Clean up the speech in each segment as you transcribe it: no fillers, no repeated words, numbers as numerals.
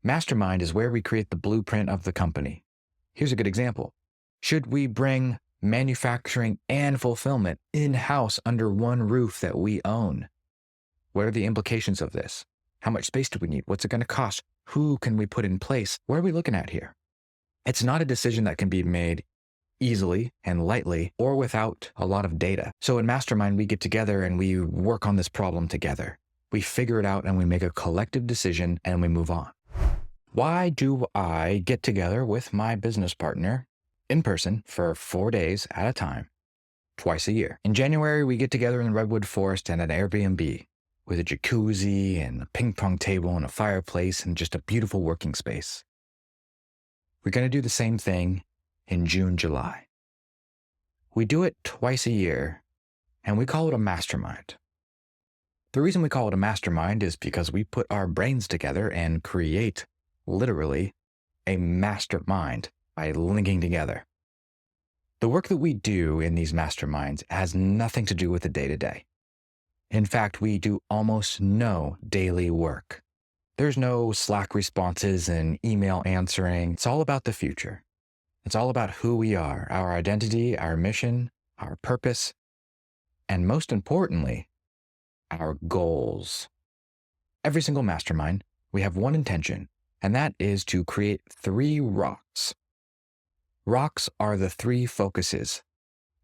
Mastermind is where we create the blueprint of the company. Here's a good example. Should we bring manufacturing and fulfillment in-house under one roof that we own? What are the implications of this? How much space do we need? What's it going to cost? Who can we put in place? What are we looking at here? It's not a decision that can be made easily and lightly or without a lot of data. So in Mastermind, we get together and we work on this problem together. We figure it out and we make a collective decision and we move on. Why do I get together with my business partner in person for 4 days at a time, twice a year? In January, we get together in the Redwood Forest and an Airbnb with a jacuzzi and a ping pong table and a fireplace and just a beautiful working space. We're going to do the same thing in June, July. We do it twice a year and we call it a mastermind. The reason we call it a mastermind is because we put our brains together and create literally a mastermind by linking together. The work that we do in these masterminds has nothing to do with the day-to-day. In fact, we do almost no daily work. There's no Slack responses and email answering. It's all about the future. It's all about who we are, our identity, our mission, our purpose, and most importantly, our goals. Every single mastermind, we have one intention, and that is to create 3 rocks. Rocks are the 3 focuses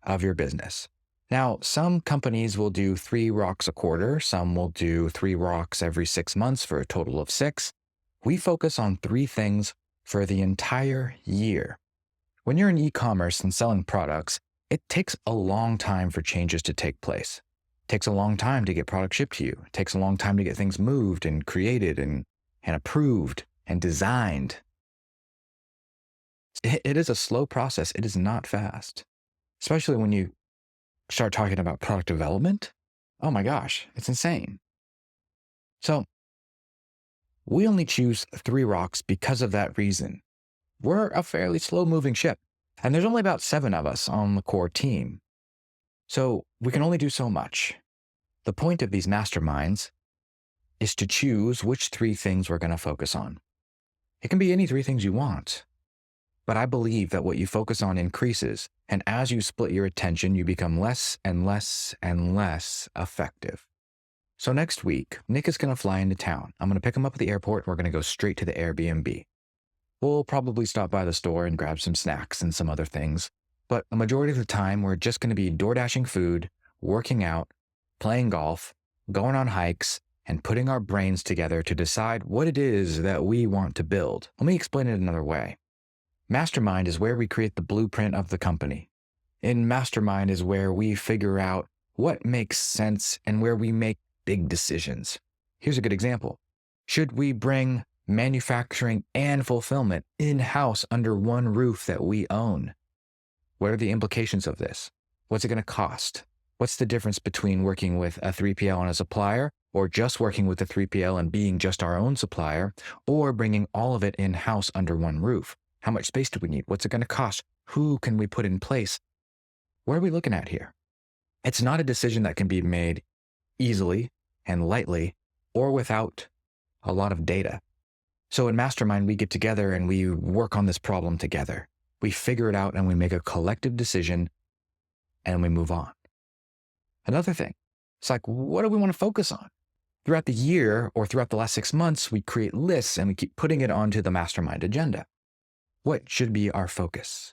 of your business. Now, some companies will do 3 rocks a quarter. Some will do 3 rocks every 6 months for a total of 6. We focus on 3 things for the entire year. When you're in e-commerce and selling products, it takes a long time for changes to take place. It takes a long time to get product shipped to you. It takes a long time to get things moved and created and approved and designed. It is a slow process. It is not fast, especially when you start talking about product development. Oh my gosh, it's insane. So we only choose 3 rocks because of that reason. We're a fairly slow-moving ship, and there's only about 7 of us on the core team. So we can only do so much. The point of these masterminds is to choose which 3 things we're going to focus on. It can be any 3 things you want, but I believe that what you focus on increases, and as you split your attention, you become less and less and less effective. So next week, Nick is going to fly into town. I'm going to pick him up at the airport, and we're going to go straight to the Airbnb. We'll probably stop by the store and grab some snacks and some other things, but the majority of the time, we're just going to be door-dashing food, working out, playing golf, going on hikes, and putting our brains together to decide what it is that we want to build. Let me explain it another way. Mastermind is where we create the blueprint of the company. In Mastermind is where we figure out what makes sense and where we make big decisions. Here's a good example. Should we bring manufacturing and fulfillment in-house under one roof that we own? What are the implications of this? What's it going to cost? What's the difference between working with a 3PL and a supplier, or just working with a 3PL and being just our own supplier, or bringing all of it in-house under one roof? How much space do we need? What's it going to cost? Who can we put in place? What are we looking at here? It's not a decision that can be made easily and lightly or without a lot of data. So in Mastermind, we get together and we work on this problem together. We figure it out and we make a collective decision and we move on. Another thing, it's like, what do we want to focus on? Throughout the year or throughout the last 6 months, we create lists and we keep putting it onto the Mastermind agenda. What should be our focus?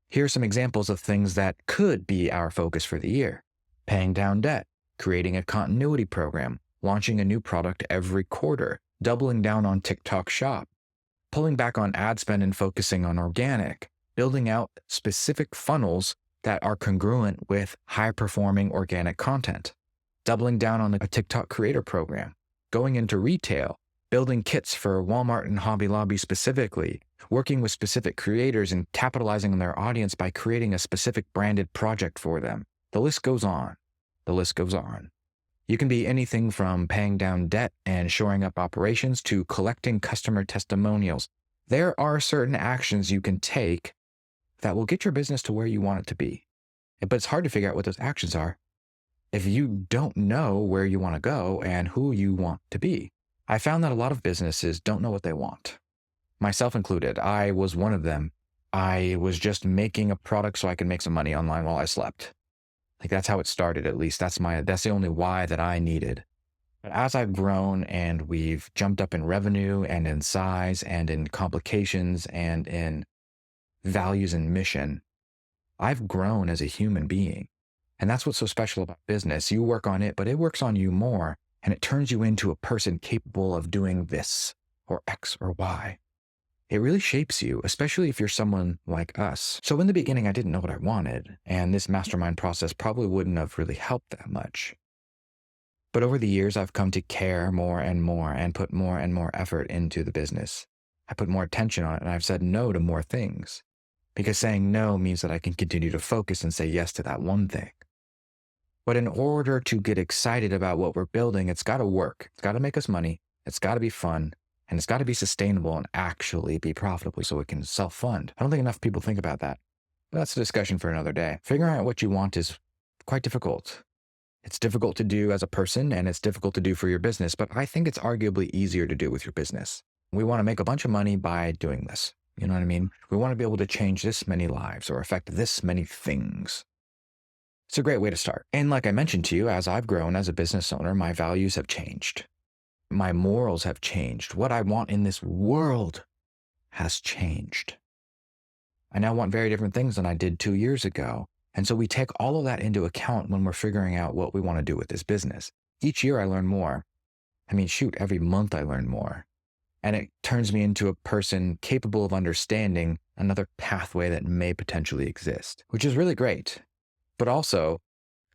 Here are some examples of things that could be our focus for the year. Paying down debt, creating a continuity program, launching a new product every quarter, doubling down on TikTok Shop, pulling back on ad spend and focusing on organic, building out specific funnels that are congruent with high-performing organic content, doubling down on a TikTok creator program, going into retail, building kits for Walmart and Hobby Lobby specifically, working with specific creators and capitalizing on their audience by creating a specific branded project for them. The list goes on. The list goes on. You can be anything from paying down debt and shoring up operations to collecting customer testimonials. There are certain actions you can take that will get your business to where you want it to be. But it's hard to figure out what those actions are if you don't know where you want to go and who you want to be. I found that a lot of businesses don't know what they want, myself included. I was one of them. I was just making a product so I could make some money online while I slept. Like that's how it started, at least. That's the only why that I needed. But as I've grown and we've jumped up in revenue and in size and in complications and in values and mission, I've grown as a human being. And that's what's so special about business. You work on it, but it works on you more, and it turns you into a person capable of doing this or X or Y. It really shapes you, especially if you're someone like us. So in the beginning, I didn't know what I wanted, and this mastermind process probably wouldn't have really helped that much. But over the years, I've come to care more and put more and more effort into the business. I put more attention on it, and I've said no to more things, because saying no means that I can continue to focus and say yes to that one thing. But in order to get excited about what we're building, it's got to work. It's got to make us money. It's got to be fun. And it's got to be sustainable and actually be profitable so it can self-fund. I don't think enough people think about that. But that's a discussion for another day. Figuring out what you want is quite difficult. It's difficult to do as a person, and it's difficult to do for your business, but I think it's arguably easier to do with your business. We want to make a bunch of money by doing this. You know what I mean? We want to be able to change this many lives or affect this many things. It's a great way to start. And like I mentioned to you, as I've grown as a business owner, my values have changed. My morals have changed. What I want in this world has changed. I now want very different things than I did 2 years ago. And so we take all of that into account when we're figuring out what we want to do with this business. Each year I learn more. I mean, shoot, every month I learn more. And it turns me into a person capable of understanding another pathway that may potentially exist, which is really great, but also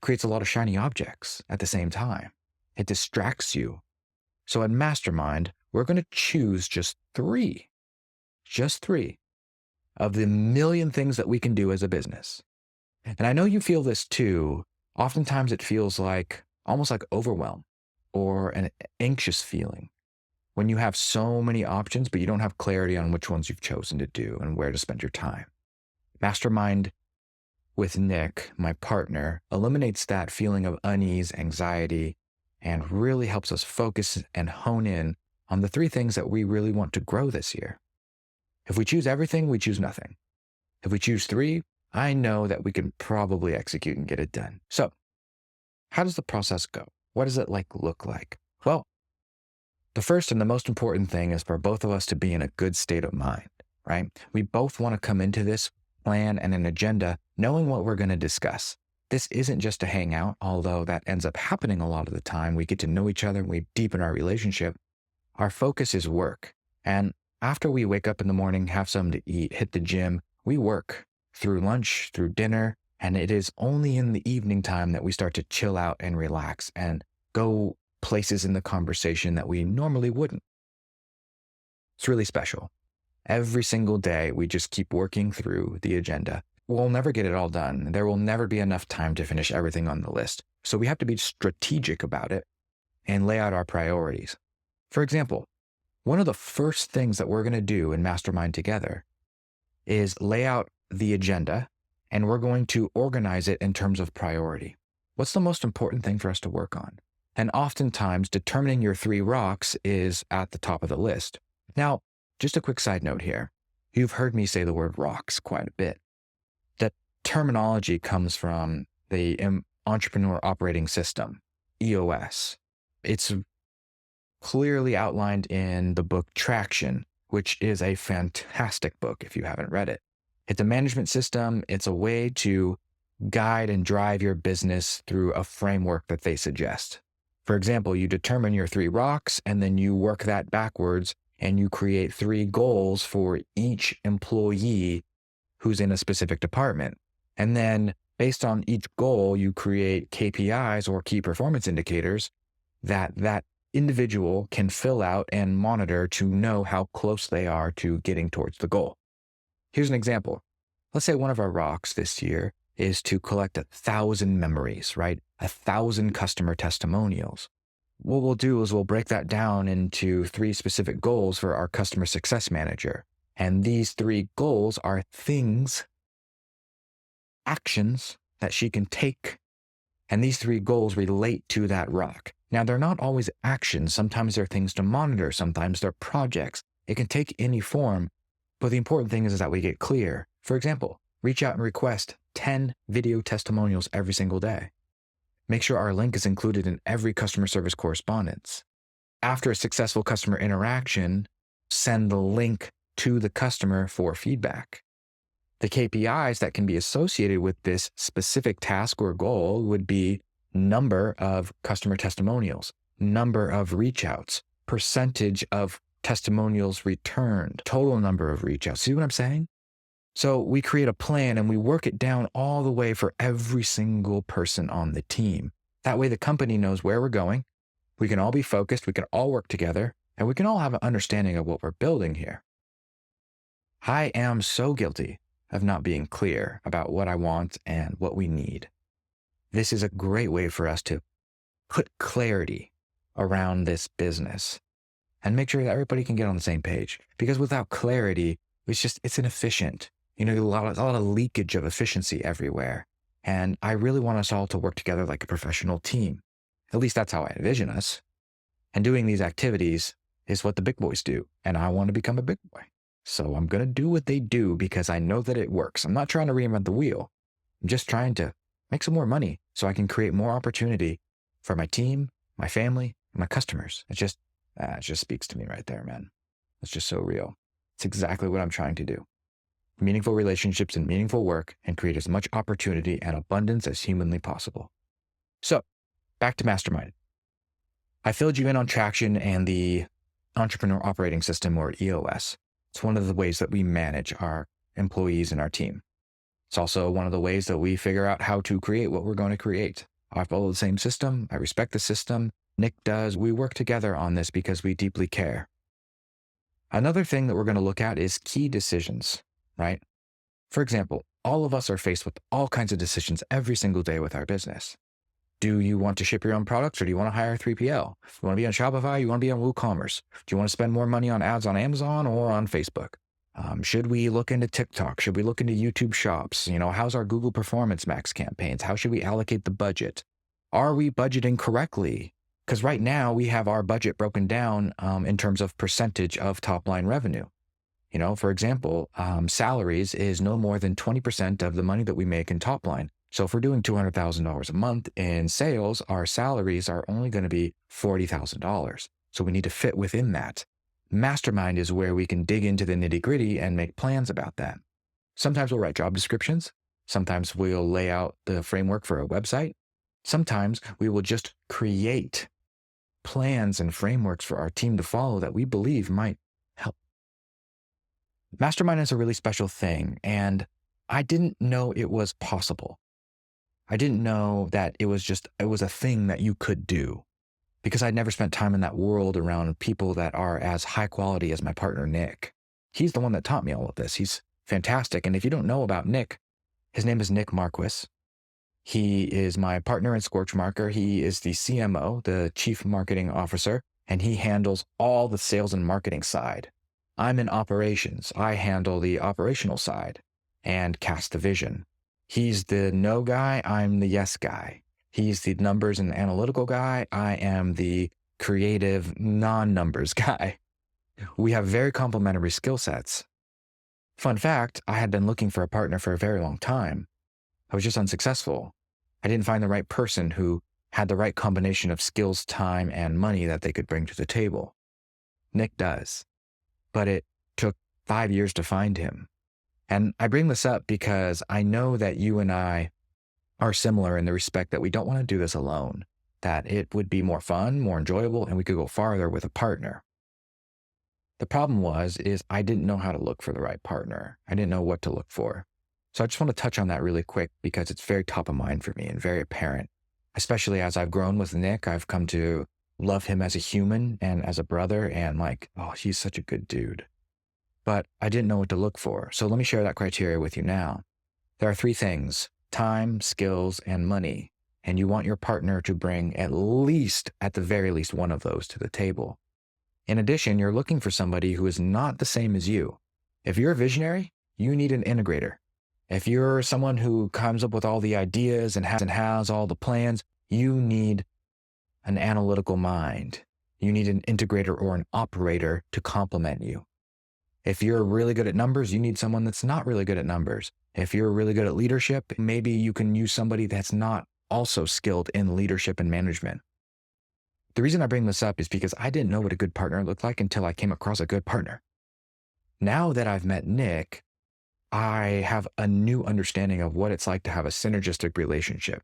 creates a lot of shiny objects at the same time. It distracts you. So at Mastermind, we're going to choose just three of the million things that we can do as a business. And I know you feel this too. Oftentimes it feels like almost like overwhelm or an anxious feeling when you have so many options, but you don't have clarity on which ones you've chosen to do and where to spend your time. Mastermind with Nick, my partner, eliminates that feeling of unease, anxiety, and really helps us focus and hone in on the three things that we really want to grow this year. If we choose everything, we choose nothing. If we choose three, I know that we can probably execute and get it done. So how does the process go? What does it look like? Well, the first and the most important thing is for both of us to be in a good state of mind, right? We both want to come into this plan and an agenda knowing what we're going to discuss. This isn't just to hang out, although that ends up happening a lot of the time. We get to know each other, we deepen our relationship. Our focus is work. And after we wake up in the morning, have something to eat, hit the gym, we work through lunch, through dinner, and it is only in the evening time that we start to chill out and relax and go places in the conversation that we normally wouldn't. It's really special. Every single day, we just keep working through the agenda. We'll never get it all done. There will never be enough time to finish everything on the list. So we have to be strategic about it and lay out our priorities. For example, one of the first things that we're going to do in Mastermind together is lay out the agenda, and we're going to organize it in terms of priority. What's the most important thing for us to work on? And oftentimes, determining your 3 rocks is at the top of the list. Now, just a quick side note here. You've heard me say the word rocks quite a bit. That terminology comes from the Entrepreneur Operating System, EOS. It's clearly outlined in the book Traction, which is a fantastic book if you haven't read it. It's a management system. It's a way to guide and drive your business through a framework that they suggest. For example, you determine your 3 rocks, and then you work that backwards, and you create 3 goals for each employee who's in a specific department. And then based on each goal, you create KPIs or key performance indicators that individual can fill out and monitor to know how close they are to getting towards the goal. Here's an example. Let's say one of our rocks this year is to collect 1,000 memories, right? 1,000 customer testimonials. What we'll do is we'll break that down into 3 specific goals for our customer success manager. And these 3 goals are things, actions that she can take. And these 3 goals relate to that rock. Now, they're not always actions. Sometimes they're things to monitor. Sometimes they're projects. It can take any form, but the important thing is that we get clear. For example, reach out and request 10 video testimonials every single day. Make sure our link is included in every customer service correspondence. After a successful customer interaction, send the link to the customer for feedback. The KPIs that can be associated with this specific task or goal would be number of customer testimonials, number of reach outs, percentage of testimonials returned, total number of reach outs. See what I'm saying? So we create a plan and we work it down all the way for every single person on the team. That way the company knows where we're going. We can all be focused. We can all work together and we can all have an understanding of what we're building here. I am so guilty of not being clear about what I want and what we need. This is a great way for us to put clarity around this business and make sure that everybody can get on the same page. Because without clarity, it's inefficient. A lot of leakage of efficiency everywhere. And I really want us all to work together like a professional team. At least that's how I envision us. And doing these activities is what the big boys do. And I want to become a big boy. So I'm going to do what they do because I know that it works. I'm not trying to reinvent the wheel. I'm just trying to make some more money so I can create more opportunity for my team, my family, and my customers. It just speaks to me right there, man. It's just so real. It's exactly what I'm trying to do. Meaningful relationships and meaningful work, and create as much opportunity and abundance as humanly possible. So back to Mastermind. I filled you in on traction and the Entrepreneur Operating System, or EOS. It's one of the ways that we manage our employees and our team. It's also one of the ways that we figure out how to create what we're going to create. I follow the same system. I respect the system. Nick does. We work together on this because we deeply care. Another thing that we're going to look at is key decisions, right? For example, all of us are faced with all kinds of decisions every single day with our business. Do you want to ship your own products, or do you want to hire a 3PL? You want to be on Shopify? You want to be on WooCommerce? Do you want to spend more money on ads on Amazon or on Facebook? Should we look into TikTok? Should we look into YouTube Shops? How's our Google Performance Max campaigns? How should we allocate the budget? Are we budgeting correctly? Because right now we have our budget broken down in terms of percentage of top line revenue. For example, salaries is no more than 20% of the money that we make in top line. So if we're doing $200,000 a month in sales, our salaries are only going to be $40,000. So we need to fit within that. Mastermind is where we can dig into the nitty-gritty and make plans about that. Sometimes we'll write job descriptions. Sometimes we'll lay out the framework for a website. Sometimes we will just create plans and frameworks for our team to follow that we believe might help. Mastermind is a really special thing, and I didn't know it was possible. I didn't know that it was a thing that you could do, because I'd never spent time in that world around people that are as high quality as my partner, Nick. He's the one that taught me all of this. He's fantastic. And if you don't know about Nick, his name is Nick Marquis. He is my partner in Scorch Marker. He is the CMO, the Chief Marketing Officer, and he handles all the sales and marketing side. I'm in operations. I handle the operational side and cast the vision. He's the no guy. I'm the yes guy. He's the numbers and analytical guy. I am the creative non-numbers guy. We have very complementary skill sets. Fun fact, I had been looking for a partner for a very long time. I was just unsuccessful. I didn't find the right person who had the right combination of skills, time, and money that they could bring to the table. Nick does. But it took 5 years to find him. And I bring this up because I know that you and I are similar in the respect that we don't want to do this alone, that it would be more fun, more enjoyable, and we could go farther with a partner. The problem is I didn't know how to look for the right partner. I didn't know what to look for. So I just want to touch on that really quick because it's very top of mind for me and very apparent, especially as I've grown with Nick. I've come to love him as a human and as a brother, and he's such a good dude. But I didn't know what to look for. So let me share that criteria with you now. There are 3 things: time, skills, and money. And you want your partner to bring at the very least, one of those to the table. In addition, you're looking for somebody who is not the same as you. If you're a visionary, you need an integrator. If you're someone who comes up with all the ideas and has all the plans, you need an analytical mind. You need an integrator or an operator to complement you. If you're really good at numbers, you need someone that's not really good at numbers. If you're really good at leadership, maybe you can use somebody that's not also skilled in leadership and management. The reason I bring this up is because I didn't know what a good partner looked like until I came across a good partner. Now that I've met Nick, I have a new understanding of what it's like to have a synergistic relationship.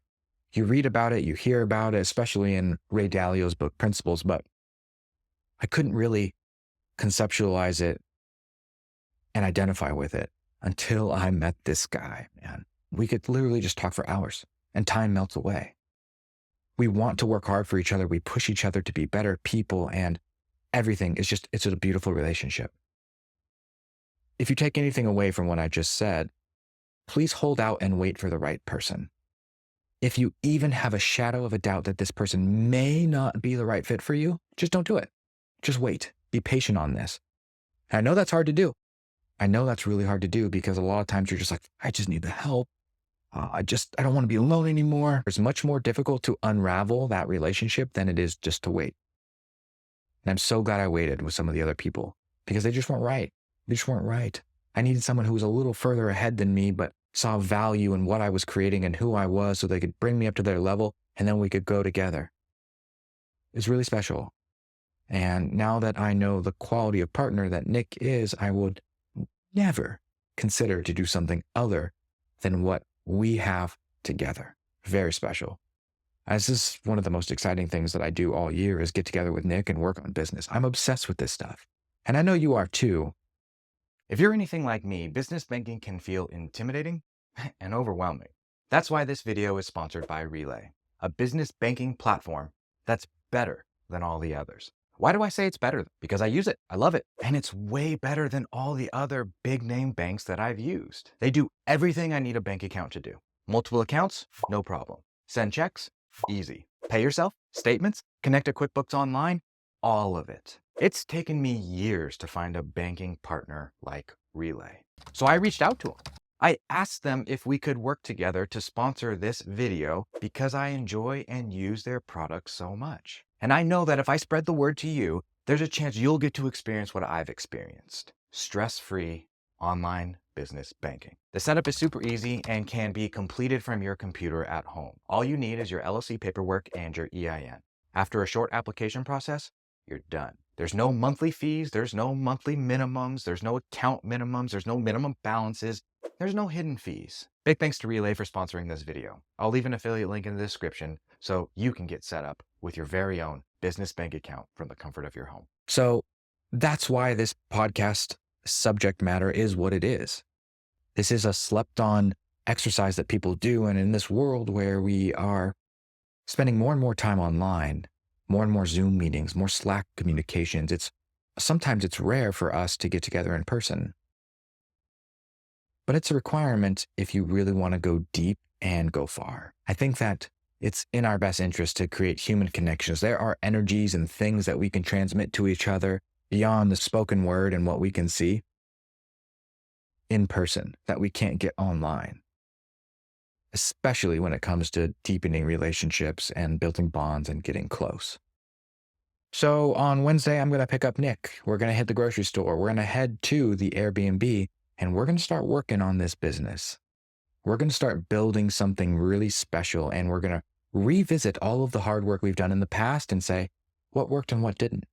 You read about it, you hear about it, especially in Ray Dalio's book, Principles, but I couldn't really conceptualize it and identify with it until I met this guy, man. We could literally just talk for hours and time melts away. We want to work hard for each other. We push each other to be better people and everything. It's a beautiful relationship. If you take anything away from what I just said, please hold out and wait for the right person. If you even have a shadow of a doubt that this person may not be the right fit for you, just don't do it. Just wait. Be patient on this. And I know that's hard to do. I know that's really hard to do because a lot of times you're just like, I just need the help. I don't want to be alone anymore. It's much more difficult to unravel that relationship than it is just to wait. And I'm so glad I waited with some of the other people because they just weren't right. They just weren't right. I needed someone who was a little further ahead than me, but saw value in what I was creating and who I was so they could bring me up to their level and then we could go together. It's really special. And now that I know the quality of partner that Nick is, I would never consider to do something other than what we have together. Very special. As this is one of the most exciting things that I do all year is get together with Nick and work on business. I'm obsessed with this stuff. And I know you are too. If you're anything like me, business banking can feel intimidating and overwhelming. That's why this video is sponsored by Relay, a business banking platform that's better than all the others. Why do I say it's better? Because I use it. I love it. And it's way better than all the other big name banks that I've used. They do everything I need a bank account to do. Multiple accounts? No problem. Send checks? Easy. Pay yourself? Statements? Connect to QuickBooks Online? All of it. It's taken me years to find a banking partner like Relay. So I reached out to them. I asked them if we could work together to sponsor this video because I enjoy and use their products so much. And I know that if I spread the word to you, there's a chance you'll get to experience what I've experienced. Stress-free online business banking. The setup is super easy and can be completed from your computer at home. All you need is your LLC paperwork and your EIN. After a short application process, you're done. There's no monthly fees, there's no monthly minimums, there's no account minimums, there's no minimum balances, there's no hidden fees. Big thanks to Relay for sponsoring this video. I'll leave an affiliate link in the description so you can get set up with your very own business bank account from the comfort of your home. So that's why this podcast subject matter is what it is. This is a slept on exercise that people do. And in this world where we are spending more and more time online, more and more Zoom meetings, more Slack communications, sometimes it's rare for us to get together in person. But it's a requirement if you really want to go deep and go far. I think that it's in our best interest to create human connections. There are energies and things that we can transmit to each other beyond the spoken word and what we can see in person that we can't get online, especially when it comes to deepening relationships and building bonds and getting close. So on Wednesday, I'm going to pick up Nick. We're going to hit the grocery store. We're going to head to the Airbnb and we're going to start working on this business. We're going to start building something really special and we're going to revisit all of the hard work we've done in the past and say, what worked and what didn't?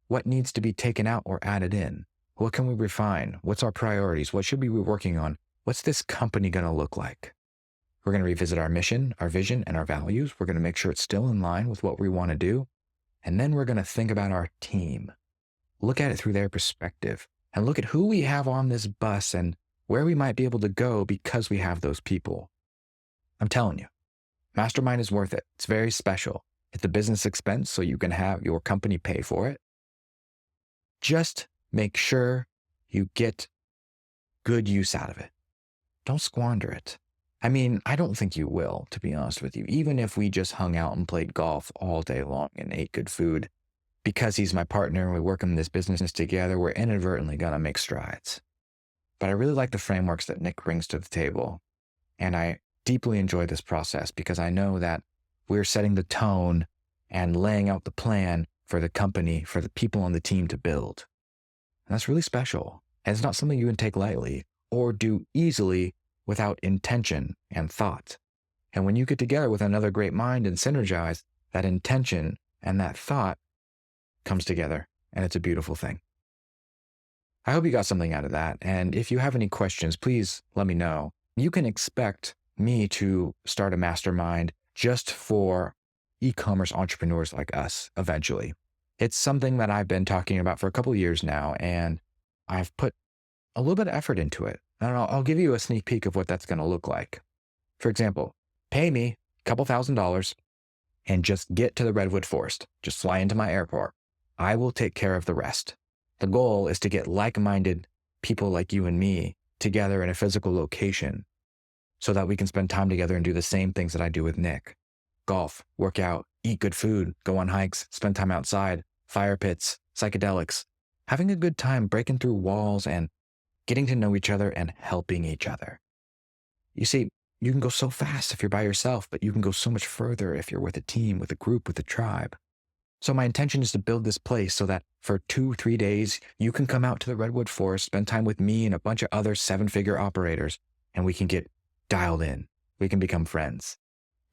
What needs to be taken out or added in? What can we refine? What's our priorities? What should we be working on? What's this company going to look like? We're going to revisit our mission, our vision, and our values. We're going to make sure it's still in line with what we want to do. And then we're going to think about our team, look at it through their perspective, and look at who we have on this bus and where we might be able to go because we have those people. I'm telling you, Mastermind is worth it. It's very special. It's a business expense, so you can have your company pay for it. Just make sure you get good use out of it. Don't squander it. I mean, I don't think you will, to be honest with you. Even if we just hung out and played golf all day long and ate good food, because he's my partner and we work in this business together, we're inadvertently going to make strides. But I really like the frameworks that Nick brings to the table. And I deeply enjoy this process because I know that we're setting the tone and laying out the plan for the company, for the people on the team to build. And that's really special. And it's not something you can take lightly or do easily without intention and thought. And when you get together with another great mind and synergize, that intention and that thought comes together, and it's a beautiful thing. I hope you got something out of that. And if you have any questions, please let me know. You can expect me to start a mastermind just for e-commerce entrepreneurs like us eventually. It's something that I've been talking about for a couple of years now, and I've put a little bit of effort into it. And I'll give you a sneak peek of what that's going to look like. For example, pay me a couple $1,000s and just get to the Redwood Forest. Just fly into my airport. I will take care of the rest. The goal is to get like-minded people like you and me together in a physical location so that we can spend time together and do the same things that I do with Nick. Golf, work out, eat good food, go on hikes, spend time outside, fire pits, psychedelics, having a good time breaking through walls and getting to know each other and helping each other. You see, you can go so fast if you're by yourself, but you can go so much further if you're with a team, with a group, with a tribe. So my intention is to build this place so that for 2-3 days, you can come out to the Redwood Forest, spend time with me and a bunch of other 7-figure operators, and we can get dialed in. We can become friends,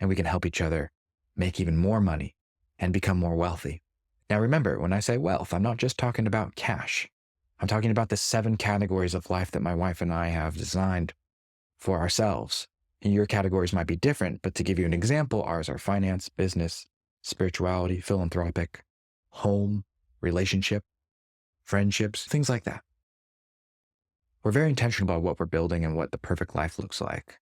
and we can help each other make even more money and become more wealthy. Now remember, when I say wealth, I'm not just talking about cash. I'm talking about the 7 categories of life that my wife and I have designed for ourselves. And your categories might be different, but to give you an example, ours are finance, business, spirituality, philanthropic, home, relationship, friendships, things like that. We're very intentional about what we're building and what the perfect life looks like.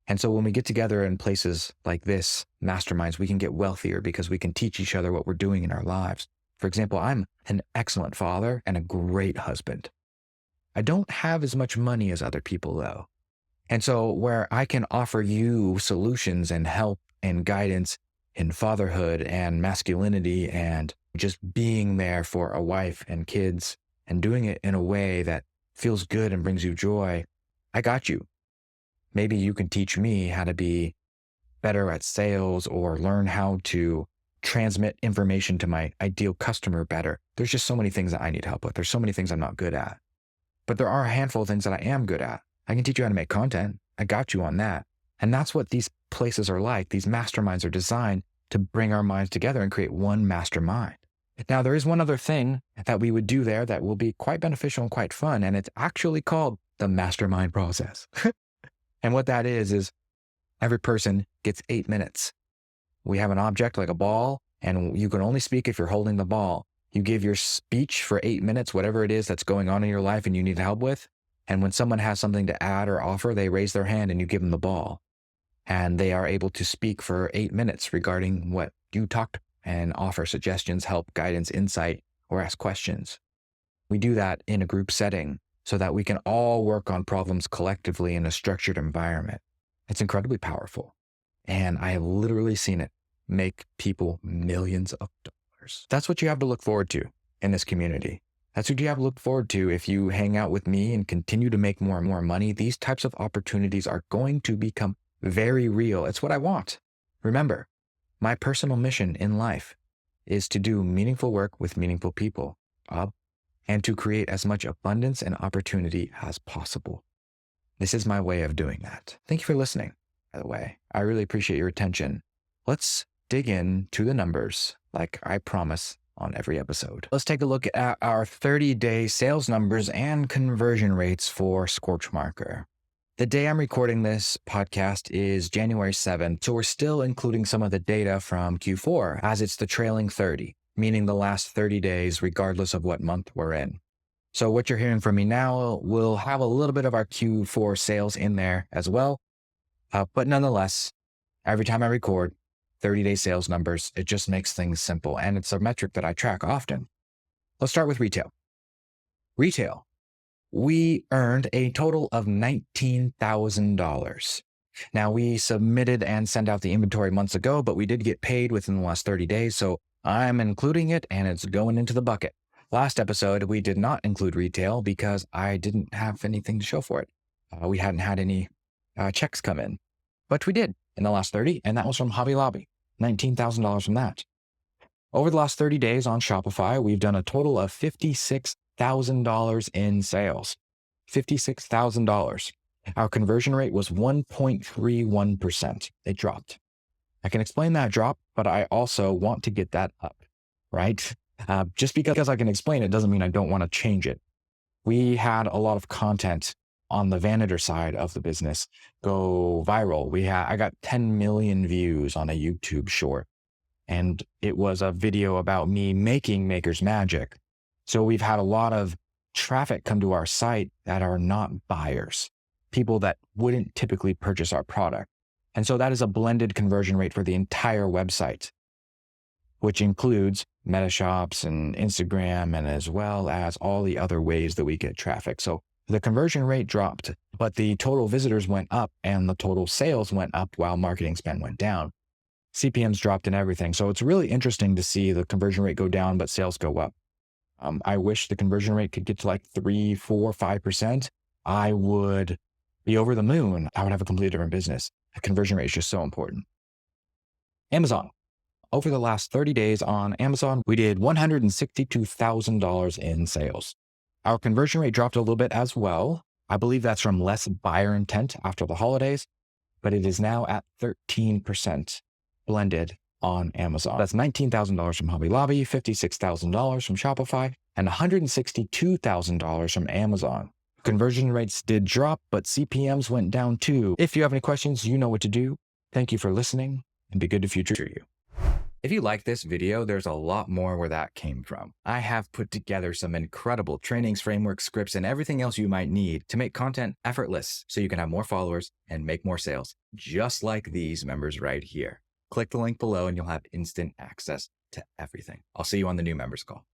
And so when we get together in places like this, masterminds, we can get wealthier because we can teach each other what we're doing in our lives. For example, I'm an excellent father and a great husband. I don't have as much money as other people though. And so where I can offer you solutions and help and guidance in fatherhood and masculinity and just being there for a wife and kids and doing it in a way that feels good and brings you joy, I got you. Maybe you can teach me how to be better at sales or learn how to transmit information to my ideal customer better. There's just so many things that I need help with. There's so many things I'm not good at. But there are a handful of things that I am good at. I can teach you how to make content. I got you on that. And that's what these places are like. These masterminds are designed to bring our minds together and create one mastermind. Now, there is one other thing that we would do there that will be quite beneficial and quite fun, and it's actually called the mastermind process. And what that is every person gets 8 minutes. We have an object like a ball, and you can only speak if you're holding the ball. You give your speech for 8 minutes, whatever it is that's going on in your life and you need help with. And when someone has something to add or offer, they raise their hand and you give them the ball. And they are able to speak for 8 minutes regarding what you talked and offer suggestions, help, guidance, insight, or ask questions. We do that in a group setting so that we can all work on problems collectively in a structured environment. It's incredibly powerful. And I have literally seen it make people millions of dollars. That's what you have to look forward to in this community. That's what you have to look forward to if you hang out with me and continue to make more and more money. These types of opportunities are going to become very real. It's what I want. Remember, my personal mission in life is to do meaningful work with meaningful people, and to create as much abundance and opportunity as possible. This is my way of doing that. Thank you for listening, by the way. I really appreciate your attention. Let's dig into the numbers like I promise on every episode. Let's take a look at our 30-day sales numbers and conversion rates for Scorch Marker. The day I'm recording this podcast is January 7th, so we're still including some of the data from Q4 as it's the trailing 30, meaning the last 30 days regardless of what month we're in. So what you're hearing from me now will have a little bit of our Q4 sales in there as well. But nonetheless, every time I record 30-day sales numbers, it just makes things simple. And it's a metric that I track often. Let's start with retail. Retail, we earned a total of $19,000. Now, we submitted and sent out the inventory months ago, but we did get paid within the last 30 days. So I'm including it and it's going into the bucket. Last episode, we did not include retail because I didn't have anything to show for it. We hadn't had any checks come in, but we did in the last 30, and that was from Hobby Lobby, $19,000 from that. Over the last 30 days on Shopify, we've done a total of $56,000 in sales. $56,000. Our conversion rate was 1.31%. It dropped. I can explain that drop, but I also want to get that up, right? Just because I can explain it doesn't mean I don't want to change it. We had a lot of content on the Vanader side of the business go viral. I got 10 million views on a YouTube short, and it was a video about me making Maker's Magic. So we've had a lot of traffic come to our site that are not buyers, people that wouldn't typically purchase our product. And so that is a blended conversion rate for the entire website, which includes Meta Shops and Instagram, and as well as all the other ways that we get traffic. So the conversion rate dropped, but the total visitors went up and the total sales went up while marketing spend went down. CPMs dropped and everything. So it's really interesting to see the conversion rate go down, but sales go up. I wish the conversion rate could get to like 3, 4, 5%. I would be over the moon. I would have a completely different business. The conversion rate is just so important. Amazon. Over the last 30 days on Amazon, we did $162,000 in sales. Our conversion rate dropped a little bit as well. I believe that's from less buyer intent after the holidays, but it is now at 13% blended on Amazon. That's $19,000 from Hobby Lobby, $56,000 from Shopify, and $162,000 from Amazon. Conversion rates did drop, but CPMs went down too. If you have any questions, you know what to do. Thank you for listening, and be good to future you. If you like this video, there's a lot more where that came from. I have put together some incredible trainings, frameworks, scripts, and everything else you might need to make content effortless so you can have more followers and make more sales, just like these members right here. Click the link below and you'll have instant access to everything. I'll see you on the new members call.